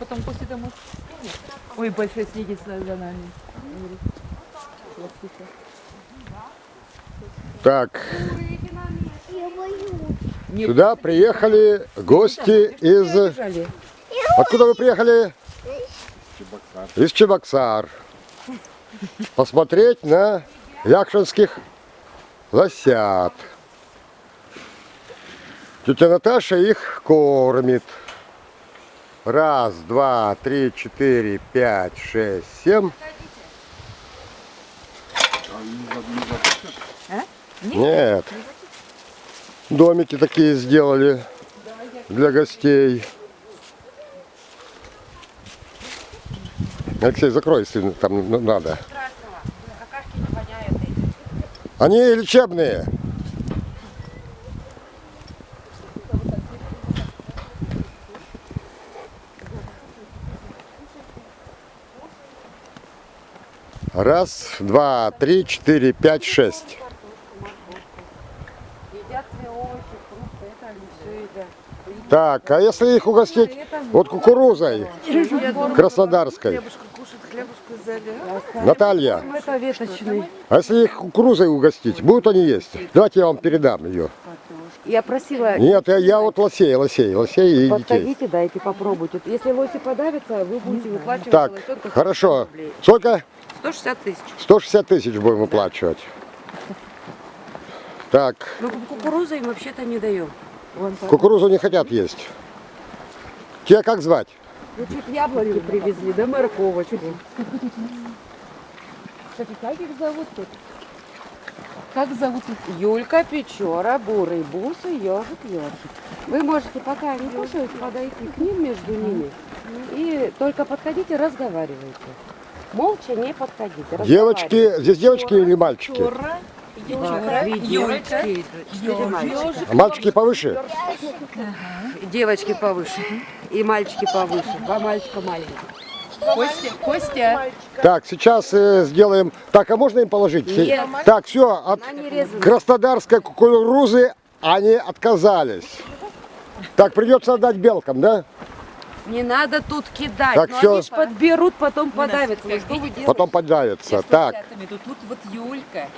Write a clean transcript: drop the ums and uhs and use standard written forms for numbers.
потом после домой. Ой, большой следит за нами. Так, сюда приехали гости из... Откуда вы приехали? Из Чебоксар. Посмотреть на якшинских лосят. Тетя Наташа их кормит. Раз, два, три, четыре, пять, шесть, семь. Нет. Домики такие сделали для гостей. Алексей, закрой, если там надо. Они лечебные. Раз, два, три, четыре, пять, шесть. Так, а если их угостить вот кукурузой краснодарской? Наталья, Это веточный. а если их кукурузой угостить, будут они есть? Давайте я вам передам ее. Я просила... Нет, я вот лосей и детей. Подходите, дайте попробуйте. Если лоси подавятся, вы будете выплачивать Так, за лосенка хорошо. 100 рублей. Сколько? 160 тысяч. 160 тысяч будем выплачивать. Так, Мы кукурузу им вообще-то не даем. кукурузу не хотят есть. Тебя как звать? Чуть яблоки привезли, да морковочку. Кстати, как их зовут тут? Как зовут их? Юлька, Печора, Бурый, Бусы, Ежик, Ёжик. Вы можете, пока они кушают, подойти к ним между ними. И только подходите, разговаривайте. Молча не подходите. Девочки, здесь девочки или мальчики? Юлька, Ежик. А мальчики повыше? Девочки повыше. И мальчики повыше. Два мальчика маленьких. Костя. Так, сейчас сделаем... Так, а можно им положить? Нет. Так, все, от Она не резаная. краснодарской кукурузы они отказались. Так, придется отдать белкам, да? Не надо тут кидать. Так, но всё. они ж подберут, потом подавятся. Ну, что вы делаете? Потом подавятся. Так, Тут вот Юлька,